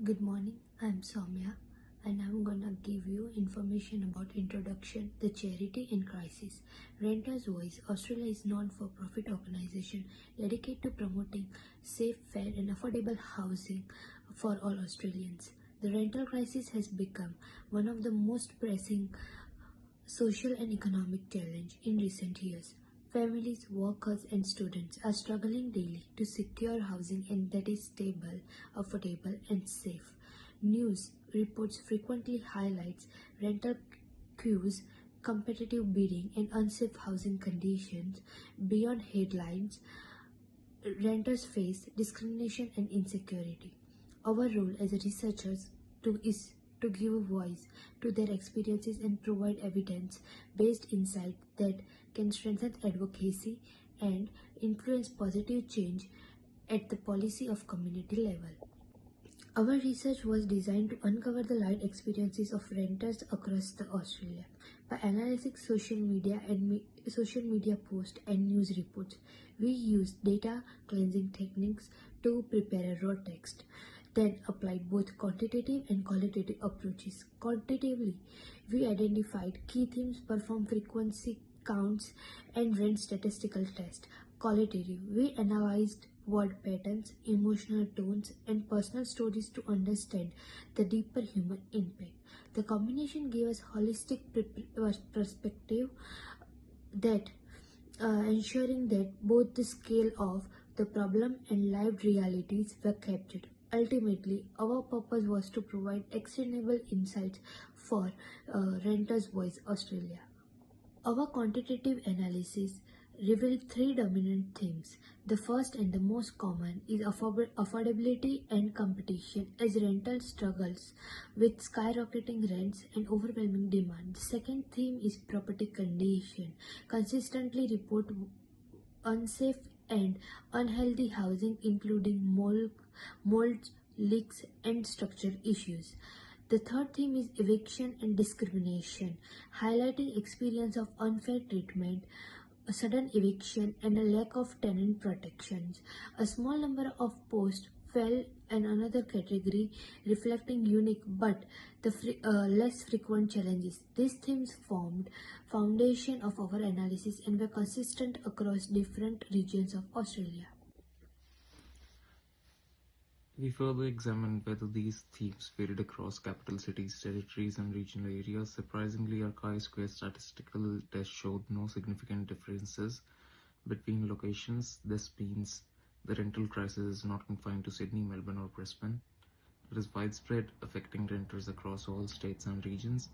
Good morning, I'm Soumya and I'm gonna give you information about introduction, the charity in crisis. Renters Voice Australia is non-for-profit organization dedicated to promoting safe, fair and affordable housing for all Australians. The rental crisis has become one of the most pressing social and economic challenge in recent years. Families, workers, and students are struggling daily to secure housing and that is stable, affordable, and safe. News reports frequently highlights rental queues, competitive bidding, and unsafe housing conditions. Beyond headlines, renters face discrimination and insecurity. Our role as researchers is to give voice to their experiences and provide evidence-based insight that can strengthen advocacy and influence positive change at the policy of community level. Our research was designed to uncover the lived experiences of renters across Australia. By analyzing social media posts and news reports, we used data cleansing techniques to prepare a raw text, then applied both quantitative and qualitative approaches. Quantitatively, we identified key themes, performed frequency counts, and ran statistical tests. Qualitative, we analyzed word patterns, emotional tones, and personal stories to understand the deeper human impact. The combination gave us holistic perspective that ensuring that both the scale of the problem and lived realities were captured. Ultimately, our purpose was to provide actionable insights for Renters Voice Australia. Our quantitative analysis revealed three dominant themes. The first and the most common is affordability and competition as rental struggles with skyrocketing rents and overwhelming demand. The second theme is property condition. Consistently report unsafe and unhealthy housing including mold, leaks and structural issues. The third theme is eviction and discrimination, highlighting experience of unfair treatment, a sudden eviction and a lack of tenant protections. A small number of posts fell in another category, reflecting unique but less frequent challenges. These themes formed foundation of our analysis and were consistent across different regions of Australia. We further examined whether these themes varied across capital cities, territories, and regional areas. Surprisingly, our chi-square statistical test showed no significant differences between locations. This means the rental crisis is not confined to Sydney, Melbourne, or Brisbane. It is widespread, affecting renters across all states and regions.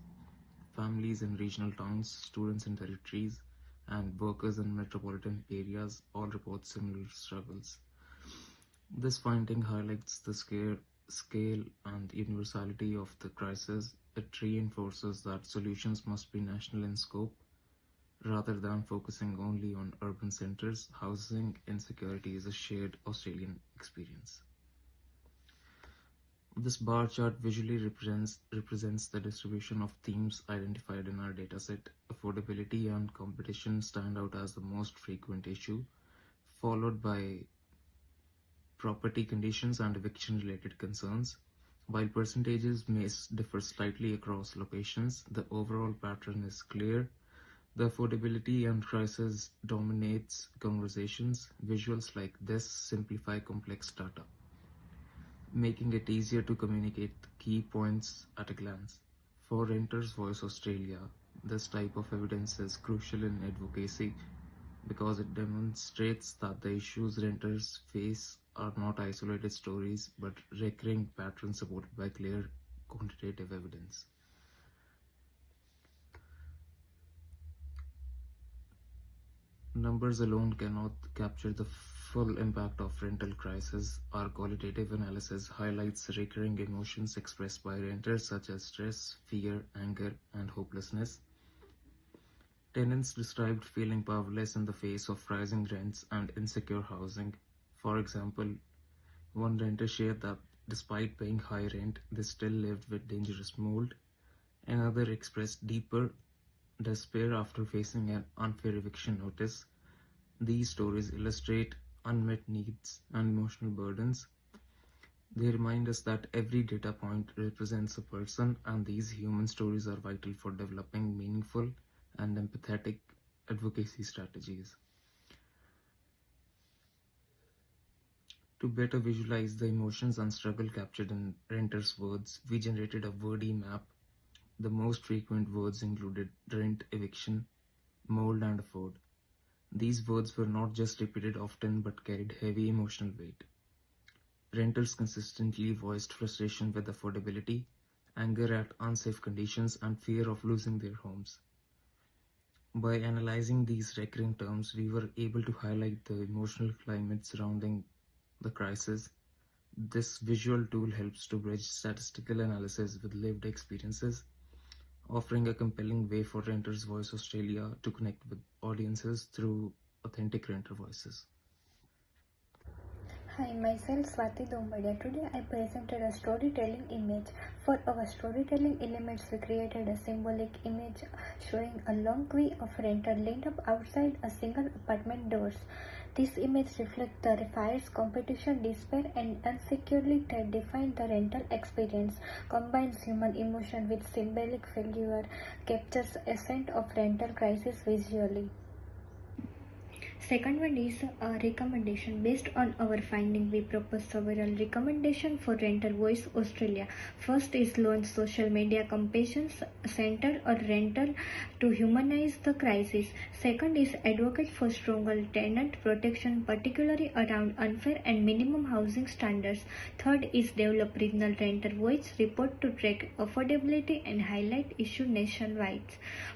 Families in regional towns, students in territories, and workers in metropolitan areas all report similar struggles. This finding highlights the scale and universality of the crisis. It reinforces that solutions must be national in scope. Rather than focusing only on urban centers, housing insecurity is a shared Australian experience. This bar chart visually represents the distribution of themes identified in our dataset. Affordability and competition stand out as the most frequent issue, followed by property conditions and eviction-related concerns. While percentages may differ slightly across locations, the overall pattern is clear. The affordability and crisis dominates conversations. Visuals like this simplify complex data, making it easier to communicate key points at a glance. For Renters Voice Australia, this type of evidence is crucial in advocacy because it demonstrates that the issues renters face are not isolated stories but recurring patterns supported by clear quantitative evidence. Numbers alone cannot capture the full impact of rental crisis. Our qualitative analysis highlights recurring emotions expressed by renters such as stress, fear, anger, and hopelessness. Tenants described feeling powerless in the face of rising rents and insecure housing. For example, one renter shared that despite paying high rent, they still lived with dangerous mold. Another expressed deeper despair after facing an unfair eviction notice. These stories illustrate unmet needs and emotional burdens. They remind us that every data point represents a person, and these human stories are vital for developing meaningful and empathetic advocacy strategies. To better visualize the emotions and struggle captured in renters' words, we generated a wordy map. The most frequent words included rent, eviction, mold, and afford. These words were not just repeated often but carried heavy emotional weight. Renters consistently voiced frustration with affordability, anger at unsafe conditions, and fear of losing their homes. By analyzing these recurring terms, we were able to highlight the emotional climate surrounding the crisis. This visual tool helps to bridge statistical analysis with lived experiences, offering a compelling way for Renters Voice Australia to connect with audiences through authentic renter voices. Hi, myself Swati Dombadia. Today I presented a storytelling image. For our storytelling elements, we created a symbolic image showing a long queue of renters lined up outside a single apartment doors. This image reflects the fierce competition, despair, and insecurity that define the rental experience, combines human emotion with symbolic failure, captures essence of rental crisis visually. Second one is a recommendation. Based on our finding, we propose several recommendations for Renter Voice Australia. First is launch social media campaigns center or rental to humanize the crisis. Second is advocate for stronger tenant protection, particularly around unfair and minimum housing standards. Third is develop regional renter voice report to track affordability and highlight issue nationwide.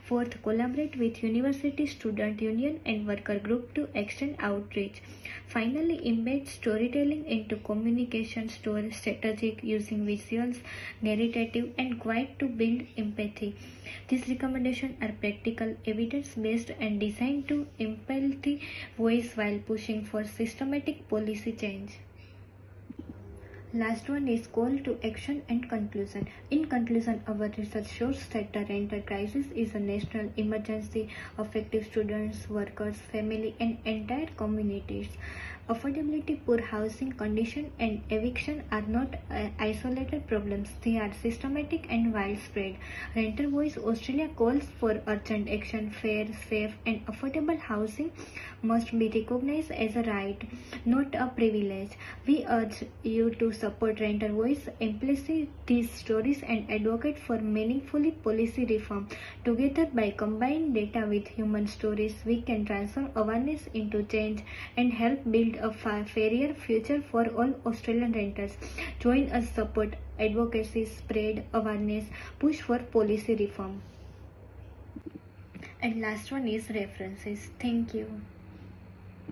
Fourth, collaborate with university, student union, and worker group to extend outreach. Finally, embed storytelling into communication strategic using visuals, narrative, and guide to build empathy. These recommendations are practical, evidence-based, and designed to empathy voice while pushing for systematic policy change. Last one is call to action and conclusion. In conclusion, our research shows that the rental crisis is a national emergency affecting students, workers, family, and entire communities. Affordability, poor housing condition, and eviction are not isolated problems. They are systematic and widespread. Renter Voice Australia calls for urgent action. Fair, safe, and affordable housing must be recognized as a right, not a privilege. We urge you to support Renter Voice, amplify these stories, and advocate for meaningful policy reform. Together, by combining data with human stories, we can transform awareness into change and help build a fairer future for all Australian renters. Join us, support advocacy, spread awareness, push for policy reform. And last one is references. Thank you.